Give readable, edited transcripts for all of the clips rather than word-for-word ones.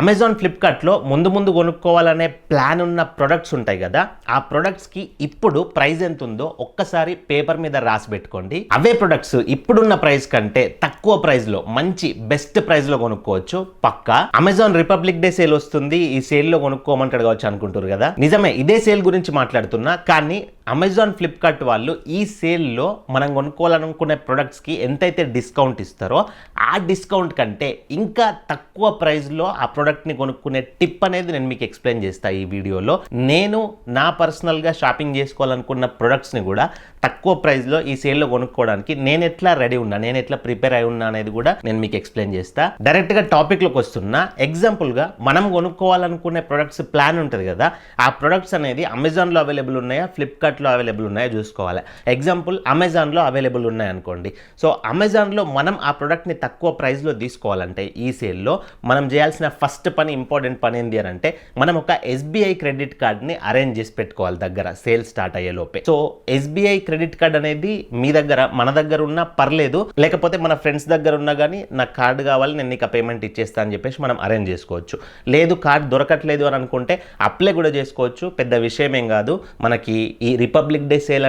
Amazon ఫ్లిప్కార్ట్లో ముందు కొనుక్కోవాలనే plan ఉన్న ప్రొడక్ట్స్ ఉంటాయి కదా, ఆ ప్రొడక్ట్స్కి ఇప్పుడు ప్రైస్ ఎంత ఉందో ఒక్కసారి పేపర్ మీద రాసి పెట్టుకోండి. అవే ప్రొడక్ట్స్ ఇప్పుడున్న ప్రైస్ కంటే తక్కువ ప్రైస్లో మంచి బెస్ట్ ప్రైస్లో కొనుక్కోవచ్చు పక్కా. అమెజాన్ రిపబ్లిక్ డే సేల్ వస్తుంది, ఈ సేల్లో కొనుక్కోమంటాడు కావచ్చు అనుకుంటారు కదా. నిజమే, ఇదే సేల్ గురించి మాట్లాడుతున్నా. కానీ అమెజాన్ ఫ్లిప్కార్ట్ వాళ్ళు ఈ సేల్లో మనం కొనుక్కోవాలనుకునే ప్రొడక్ట్స్కి ఎంతైతే డిస్కౌంట్ ఇస్తారో ఆ డిస్కౌంట్ కంటే ఇంకా తక్కువ ప్రైస్లో ఆ ప్రోడక్ట్ని కొనుక్కునే టిప్ అనేది నేను మీకు ఎక్స్ప్లెయిన్ చేస్తాను ఈ వీడియోలో. నేను నా పర్సనల్గా షాపింగ్ చేసుకోవాలనుకున్న ప్రొడక్ట్స్ని కూడా తక్కువ ప్రైస్లో ఈ సేల్లో కొనుక్కోవడానికి నేను ఎట్లా రెడీ ఉన్నా, నేను ఎట్లా ప్రిపేర్ అయి ఉన్నా అనేది కూడా నేను మీకు ఎక్స్ప్లెయిన్ చేస్తా. డైరెక్ట్గా టాపిక్లోకి వస్తున్నా. ఎగ్జాంపుల్గా మనం కొనుక్కోవాలనుకునే ప్రొడక్ట్స్ ప్లాన్ ఉంటుంది కదా, ఆ ప్రొడక్ట్స్ అనేది అమెజాన్లో అవైలబుల్ ఉన్నాయా, ఫ్లిప్కార్ట్లో అవైలబుల్ ఉన్నాయో చూసుకోవాలి. ఎగ్జాంపుల్ అమెజాన్లో అవైలబుల్ ఉన్నాయనుకోండి. సో అమెజాన్లో మనం ఆ ప్రొడక్ట్ని తక్కువ ప్రైస్లో తీసుకోవాలంటే ఈ సేల్లో మనం చేయాల్సిన ఫస్ట్ పని, ఇంపార్టెంట్ పని ఏంటి అని అంటే మనం ఒక ఎస్బీఐ క్రెడిట్ కార్డ్ని అరేంజ్ చేసి పెట్టుకోవాలి దగ్గర సేల్ స్టార్ట్ అయ్యే లోపే. సో ఎస్బీఐ క్రెడిట్ కార్డ్ అనేది మీ దగ్గర, మన దగ్గర ఉన్నా పర్లేదు, లేకపోతే మన ఫ్రెండ్స్ దగ్గర ఉన్నా కానీ నాకు కార్డు కావాలి, నేను నీకు పేమెంట్ ఇచ్చేస్తా అని చెప్పేసి మనం అరేంజ్ చేసుకోవచ్చు. లేదు కార్డు దొరకట్లేదు అని అనుకుంటే అప్లై కూడా చేసుకోవచ్చు, పెద్ద విషయం ఏం కాదు. మనకి ఈ రిపబ్లిక్ డే సేల్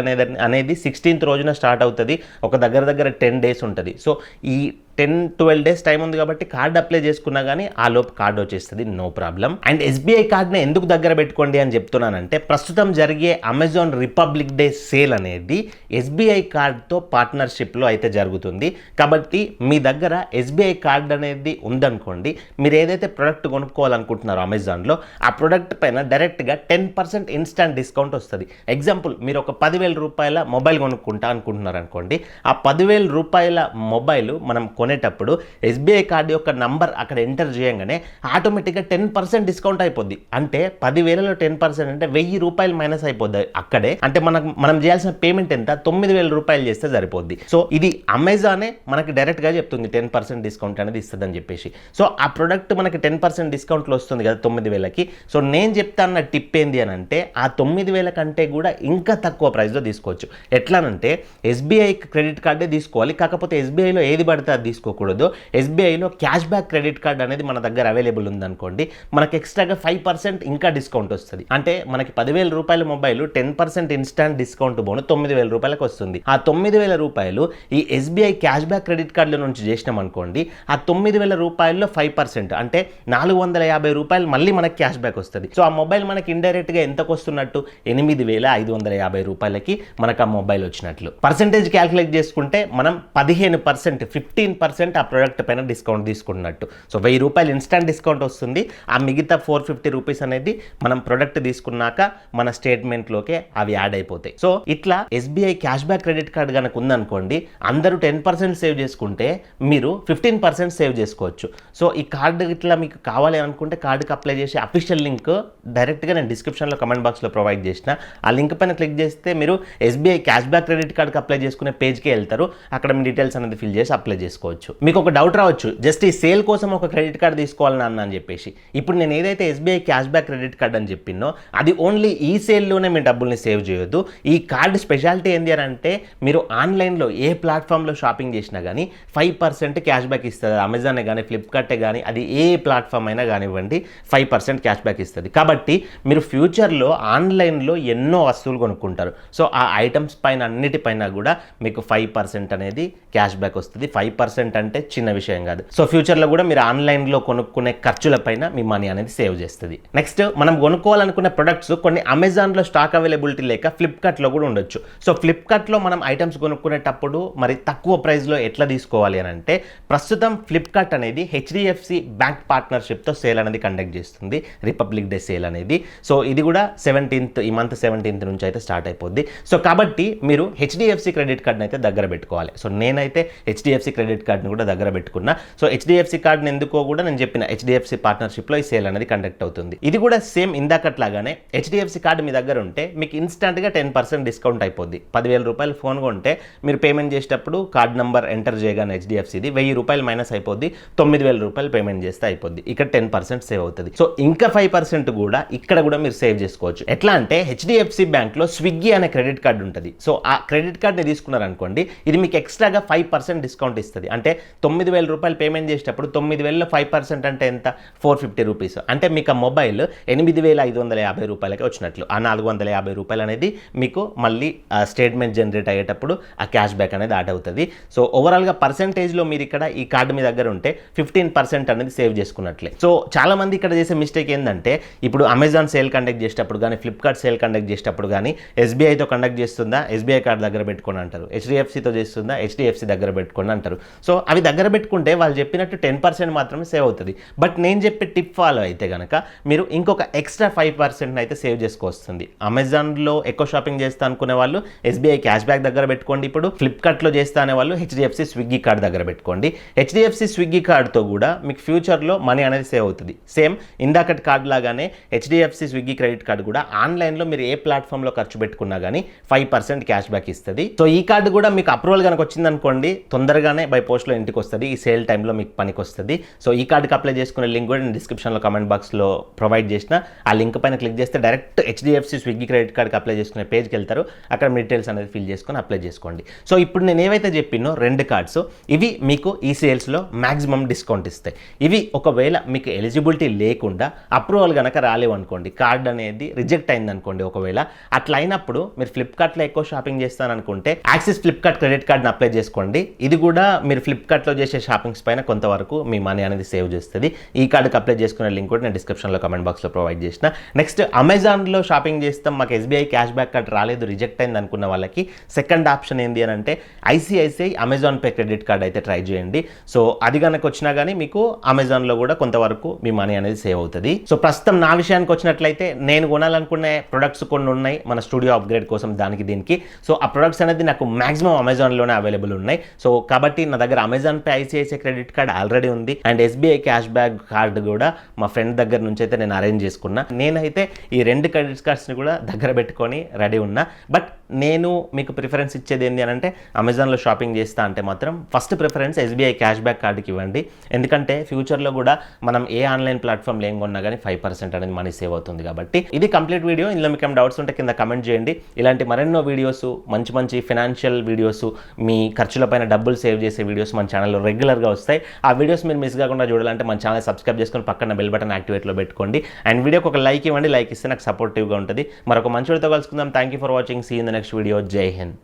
అనేది 16th రోజున స్టార్ట్ అవుతుంది, ఒక దగ్గర 10 days ఉంటుంది. సో ఈ 10-12 days టైం ఉంది కాబట్టి కార్డ్ అప్లై చేసుకున్నా కానీ ఆ లోపు కార్డు వచ్చేస్తుంది, నో ప్రాబ్లం. అండ్ ఎస్బీఐ కార్డ్ని ఎందుకు దగ్గర పెట్టుకోండి అని చెప్తున్నానంటే ప్రస్తుతం జరిగే అమెజాన్ రిపబ్లిక్ డే సేల్ అనేది ఎస్బీఐ కార్డ్తో పార్ట్నర్షిప్లో అయితే జరుగుతుంది. కాబట్టి మీ దగ్గర ఎస్బీఐ కార్డ్ అనేది ఉందనుకోండి, మీరు ఏదైతే ప్రోడక్ట్ కొనుక్కోవాలనుకుంటున్నారో అమెజాన్లో ఆ ప్రోడక్ట్ పైన డైరెక్ట్గా 10% ఇన్స్టాంట్ డిస్కౌంట్ వస్తుంది. ఎగ్జాంపుల్ మీరు ఒక 10,000 రూపాయల మొబైల్ కొనుక్కుంటా అనుకుంటున్నారు అనుకోండి, ఆ 10,000 రూపాయల మొబైల్ మనం కొనేటప్పుడు ఎస్బీఐ కార్డు యొక్క నంబర్ అక్కడ ఎంటర్ చేయగానే ఆటోమేటిక్గా 10% డిస్కౌంట్ అయిపోద్ది. అంటే 10,000లో 10% అంటే 1,000 రూపాయలు మైనస్ అయిపోద్ది అక్కడే. అంటే మనం చేయాల్సిన పేమెంట్ ఎంత, 9,000 రూపాయలు చేస్తే సరిపోద్ది. సో ఇది అమెజానే మనకి డైరెక్ట్గా చెప్తుంది 10% డిస్కౌంట్ అనేది ఇస్తుందని చెప్పేసి. సో ఆ ప్రొడక్ట్ మనకి 10% డిస్కౌంట్లో వస్తుంది కదా 9,000కి. సో నేను చెప్తాన్న టిప్ ఏంది అని అంటే ఆ 9,000 కంటే కూడా ఇంకా తక్కువ ప్రైస్లో తీసుకోవచ్చు. ఎట్లానంటే ఎస్బీఐ క్రెడిట్ కార్డే తీసుకోవాలి, కాకపోతే ఎస్బీఐలో ఏది పడితే అది తీసుకోకూడదు. ఎస్బీఐలో క్యాష్ బ్యాక్ క్రెడిట్ కార్డ్ అనేది మన దగ్గర అవైలబుల్ ఉందనుకోండి, మనకి ఎక్స్ట్రాగా 5% ఇంకా డిస్కౌంట్ వస్తుంది. అంటే మనకి 10,000 రూపాయల మొబైల్ 10% ఇన్స్టాంట్ డిస్కౌంట్ బోను 9,000 రూపాయలకు వస్తుంది. ఆ 9,000 రూపాయలు ఈ ఎస్బీఐ క్యాష్ బ్యాక్ క్రెడిట్ కార్డుల నుంచి చేసినాం అనుకోండి, ఆ 9,000 రూపాయల్లో 5% అంటే 450 రూపాయలు మళ్ళీ మనకి క్యాష్ బ్యాక్ వస్తుంది. సో ఆ మొబైల్ మనకి ఇండైరెక్ట్గా ఎంతకు వస్తున్నట్టు 8,550 రూపాయలకి మనకు ఆ మొబైల్ వచ్చినట్లు. పర్సెంటేజ్ క్యాల్కులేట్ చేసుకుంటే మనం 15% ఆ ప్రోడక్ట్ పైన డిస్కౌంట్ తీసుకున్నట్టు. సో 1,000 రూపాయలు ఇన్స్టాంట్ డిస్కౌంట్ వస్తుంది. ఆ మిగతా 450 రూపీస్ అనేది మనం ప్రోడక్ట్ తీసుకున్నాక మన స్టేట్మెంట్లోకే అవి యాడ్ అయిపోతాయి. సో ఇట్లా SBI cash back credit card కనుక ఉందనుకోండి, అందరూ 10% సేవ్ చేసుకుంటే మీరు 15% సేవ్ చేసుకోవచ్చు. సో ఈ కార్డు ఇట్లా మీకు కావాలి అనుకుంటే కార్డుకి అప్లై చేసే అఫీషియల్ లింక్ డైరెక్ట్గా నేను డిస్క్రిప్షన్లో కమెంట్ బాక్స్లో ప్రొవైడ్ చేసిన. ఆ లింక్ పైన క్లిక్ చేస్తే మీరు ఎస్బీఐ క్యాష్ బ్యాక్ క్రెడిట్ కార్డ్కి అప్లై చేసుకునే పేజ్కి వెళ్తారు. అక్కడ మీ డీటెయిల్స్ అనేది ఫిల్ చేసి అప్లై చేసుకోవచ్చు. మీకు ఒక డౌట్ రావచ్చు, జస్ట్ ఈ సేల్ కోసం ఒక క్రెడిట్ కార్డ్ తీసుకోవాలని అని చెప్పేసి. ఇప్పుడు నేను ఏదైతే SBI cash back credit card అని చెప్పినో అది ఓన్లీ ఈ సేల్లోనే మీ డబ్బుల్ని సేవ్ చేయొద్దు. ఈ కార్డ్ స్పెషాలిటీ ఏంటి అని అంటే మీరు ఆన్లైన్లో ఏ ప్లాట్ఫామ్లో షాపింగ్ చేసినా కానీ 5% క్యాష్ బ్యాక్ ఇస్తుంది. అమెజానే కానీ ఫ్లిప్కార్టే కానీ అది ఏ ప్లాట్ఫామ్ అయినా కానివ్వండి 5% క్యాష్ బ్యాక్ ఇస్తుంది. కాబట్టి మీరు ఫ్యూచర్లో ఆన్లైన్లో ఎన్నో వస్తువులు కొనుక్కుంటారు. సో ఆ ఐటమ్స్ పైన అన్నిటిపైన కూడా మీకు 5% అనేది క్యాష్ బ్యాక్ వస్తుంది. 5% అంటే చిన్న విషయం కాదు. సో ఫ్యూచర్లో కూడా మీరు ఆన్లైన్లో కొనుక్కునే ఖర్చులపైన మీ మనీ అనేది సేవ్ చేస్తుంది. నెక్స్ట్ మనం కొనుక్కోవాలనుకునే ప్రొడక్ట్స్ కొన్ని అమెజాన్లో స్టాక్ అవైలబిలిటీ లేక ఫ్లిప్కార్ట్లో కూడా ఉండొచ్చు. సో ఫ్లిప్కార్ట్లో మనం ఐటమ్స్ కొనుక్కునేటప్పుడు మరి తక్కువ ప్రైస్లో ఎట్లా తీసుకోవాలి అని అంటే ప్రస్తుతం ఫ్లిప్కార్ట్ అనేది హెచ్డిఎఫ్సి బ్యాంక్ పార్ట్నర్షిప్తో సేల్ అనేది కండక్ట్ చేస్తుంది, రిపబ్లిక్ డే సేల్ అనేది. సో ఇది కూడా 17th, ఈ మంత్ 17th నుంచి అయితే స్టార్ట్ అయిపోద్ది. సో కాబట్టి మీరు హెచ్డిఎఫ్సి క్రెడిట్ కార్డ్ని అయితే దగ్గర పెట్టుకోవాలి. సో నేనైతే హెచ్డిఎఫ్సి క్రెడిట్ కార్డ్ని కూడా దగ్గర పెట్టుకున్నా. సో హెచ్డిఎఫ్సి కార్డ్ని ఎందుకో కూడా నేను చెప్పిన, హెచ్డిఎఫ్సి పార్ట్నర్షిప్లో ఈ సేల్ అనేది కండక్ట్ అవుతుంది. ఇది కూడా సేమ్ ఇందాకట్లాగానే హెచ్డిఎఫ్సి కార్డు మీ దగ్గర ఉంటే మీకు ఇన్స్టాంట్గా 10% డిస్కౌంట్ అయిపోద్ది. 10,000 రూపాయలు ఫోన్ కొంటే మీరు పేమెంట్ చేసేటప్పుడు కార్డ్ నెంబర్ ఎంటర్ చేయగానే హెచ్డిఎఫ్సిది 1,000 రూపాయలు మైనస్ అయిపోద్ది, 9,000 రూపాయలు పేమెంట్ చేస్తే అయిపోద్ది. ఇక్కడ 10% సేవ్ అవుతుంది. సో ఇంకా 5% కూడా ఇక్కడ కూడా మీరు సేవ్ చేసుకోవచ్చు. ఎట్లా అంటే హెచ్డిఎఫ్సి బ్యాంక్లో స్విగ్గీ అనే క్రెడిట్ కార్డు ఉంటుంది. సో ఆ క్రెడిట్ కార్డ్ని తీసుకున్నారనుకోండి, ఇది మీకు ఎక్స్ట్రాగా 5% డిస్కౌంట్ ఇస్తుంది. అంటే 9,000 రూపాయలు పేమెంట్ చేసేటప్పుడు 9,000లో 5% అంటే ఎంత 450 రూపీస్. అంటే మీకు ఆ మొబైల్ 8,550 రూపాయలకి వచ్చినట్లు. ఆ 450 రూపాయలు అనేది మీకు మళ్ళీ స్టేట్మెంట్ జనరేట్ అయ్యేటప్పుడు ఆ క్యాష్ బ్యాక్ అనేది యాడ్ అవుతుంది. సో ఓవరాల్గా పర్సెంటేజ్లో మీరు ఇక్కడ ఈ కార్డు మీ దగ్గర ఉంటే 15% అనేది సేవ్ చేసుకున్నట్లే. సో చాలా మంది ఇక్కడ చేసే మిస్టేక్ ఏంటంటే ఇప్పుడు అమెజాన్ సేల్ కండక్ట్ చేసేటప్పుడు కానీ ఫ్లిప్కార్ట్ సేల్ కండక్ట్ చేసేటప్పుడు కానీ ఎస్బీఐతో కండక్ట్ చేస్తుందా, ఎస్బీఐ కార్డు దగ్గర పెట్టుకొని అంటారు. హెచ్డిఎఫ్సితో చేస్తుందా, హెచ్డిఎఫ్సి దగ్గర పెట్టుకొని అంటారు. సో అవి దగ్గర పెట్టుకుంటే వాళ్ళు చెప్పినట్టు 10% మాత్రమే సేవ్ అవుతుంది. బట్ నేను చెప్పే టిప్ ఫాలో అయితే కనుక మీరు ఇంకొక ఎక్స్ట్రా 5% అయితే సేవ్ చేసుకోవస్తుంది. అమెజాన్లో ఎక్కువ షాపింగ్ చేస్తా అనుకునే వాళ్ళు ఎస్బీఐ క్యాష్ బ్యాక్ దగ్గర పెట్టుకోండి. ఇప్పుడు ఫ్లిప్కార్ట్లో చేస్తా అనే వాళ్ళు హెచ్డిఎఫ్సి స్విగ్గీ కార్డు దగ్గర పెట్టుకోండి. హెచ్డిఎఫ్సి స్విగ్గీ కార్డుతో కూడా మీకు ఫ్యూచర్లో మనీ అనేది సేవ్ అవుతుంది. సేమ్ ఇందాకటి కార్డు లాగానే హెచ్డిఎఫ్సి స్విగ్గీ క్రెడిట్ కార్డు కూడా ఆన్లైన్లో మీరు ఏ ప్లాట్ఫామ్లో ఖర్చు పెట్టుకున్నా కానీ 5% క్యాష్ బ్యాక్ ఇస్తుంది. సో ఈ కార్డు కూడా మీకు అప్రూవల్ కనుక వచ్చిందనుకోండి తొందరగానే బై పోస్ట్లో ఇంటికి వస్తుంది. ఈ సేల్ టైంలో మీకు పనికి వస్తుంది. సో ఈ కార్డుకి అప్లై చేసుకునే లింక్ కూడా నేను డిస్క్రిప్షన్లో కామెంట్ బాక్స్లో ప్రొవైడ్ చేసిన. ఆ లింక్ పైన క్లిక్ చేస్తే డైరెక్ట్ హెచ్డిఎఫ్సి స్విగ్గీ క్రెడిట్ కార్డుకి అప్లై చేసుకునే పేజ్కి వెళ్తారు. అక్కడ మీ డీటెయిల్స్ అనేది ఫిల్ చేసుకొని అప్లై చేసుకోండి. సో ఇప్పుడు నేను ఏవైతే చెప్పినో 2 కార్డ్స్ ఇవి మీకు ఈ సేల్స్లో మ్యాక్సిమం డిస్కౌంట్ ఇస్తాయి. ఇవి ఒకవేళ మీకు ఎలిజిబిలిటీ లేకుండా అప్రూవల్ కనుక రాలేవు అనుకోండి, కార్డ్ అనేది రిజెక్ట్ అయింది అనుకోండి, ఒకవేళ అట్లా అయినప్పుడు మీరు ఫ్లిప్కార్ట్లో ఎక్కువ షాపింగ్ చేస్తాననుకుంటే యాక్సిస్ ఫ్లిప్కార్ట్ క్రెడిట్ కార్డ్ని అప్లై చేసుకోండి. ఇది కూడా మీరు ఫ్లిప్కార్ట్లో చేసే షాపింగ్స్ పైన కొంతవరకు మీ మనీ అనేది సేవ్ చేస్తుంది. ఈ కార్డుకి అప్లై చేసుకునే లింక్ కూడా నేను డిస్క్రిప్షన్లో కామెంట్ బాక్స్లో ప్రొవైడ్ చేసిన. నెక్స్ట్ అమెజాన్లో షాపింగ్ చేస్తాం, మాకు ఎస్బీఐ క్యాష్ బ్యాక్ కార్డ్ రాలేదు, రిజెక్ట్ అయింది అనుకున్న వాళ్ళకి సెకండ్ ఆప్షన్ ఏంటి అని అంటే ICICI Amazon pay credit card అయితే ట్రై చేయండి. సో అది కనుక వచ్చినా కానీ మీకు అమెజాన్లో కూడా కొంతవరకు మీ మనీ అనేది సేవ్ అవుతుంది. సో ప్రస్తుతం నా విషయానికి వచ్చినట్లయితే నేను కొనాలనుకునే ప్రొడక్ట్స్ కొన్ని ఉన్నాయి మన స్టూడియో అప్గ్రేడ్ కోసం దానికి దీనికి. సో ఆ ప్రొడక్ట్స్ అనేది నాకు మాక్సిమం అమెజాన్లోనే అవైలబుల్ ఉన్నాయి. సో కాబట్టి నా దగ్గర Amazon Pay ICICI credit card already ఉంది and SBI cash back card కూడా మా ఫ్రెండ్ దగ్గర నుంచి అయితే నేను అరేంజ్ చేసుకున్నా. నేనైతే ఈ 2 క్రెడిట్ కార్డ్స్ని కూడా దగ్గర పెట్టుకొని రెడీ ఉన్నా. బట్ నేను మీకు ప్రిఫరెన్స్ ఇచ్చేది ఏంటి అని అంటే అమెజాన్లో షాపింగ్ చేస్తా అంటే మాత్రం first preference SBI cash back కార్డుకి ఇవ్వండి. ఎందుకంటే ఫ్యూచర్లో కూడా మనం ఏ ఆన్లైన్ ప్లాట్ఫామ్లో ఏం కొన్నా కానీ 5% అనేది మనీ సేవ్ అవుతుంది. కాబట్టి ఇది కంప్లీట్ వీడియో. ఇందులో మీకు ఏం డౌట్స్ ఉంటే కింద కమెంట్ చేయండి. ఇలాంటి మరెన్నో వీడియోస్, మంచి మంచి ఫినాన్షియల్ వీడియోస్, మీ ఖర్చులపైన డబ్బులు సేవ్ చేసే వీడియోస్ మన ఛానల్లో రెగ్యులర్గా వస్తాయి. ఆ వీడియోస్ మీరు మిస్ కాకుండా చూడాలంటే మన ఛానల్ సబ్స్క్రైబ్ చేసుకొని పక్కన బెల్ బటన్ యాక్టివేట్లో పెట్టుకోండి. అండ్ వీడియోకి ఒక లైక్ ఇవ్వండి. లైక్ ఇస్తే నాకు సపోర్టివ్గా ఉంటుంది. మరొక మంచి వీడియోతో కలుసుకుందాం. Thank you for watching. See in the next video. జై హింద్.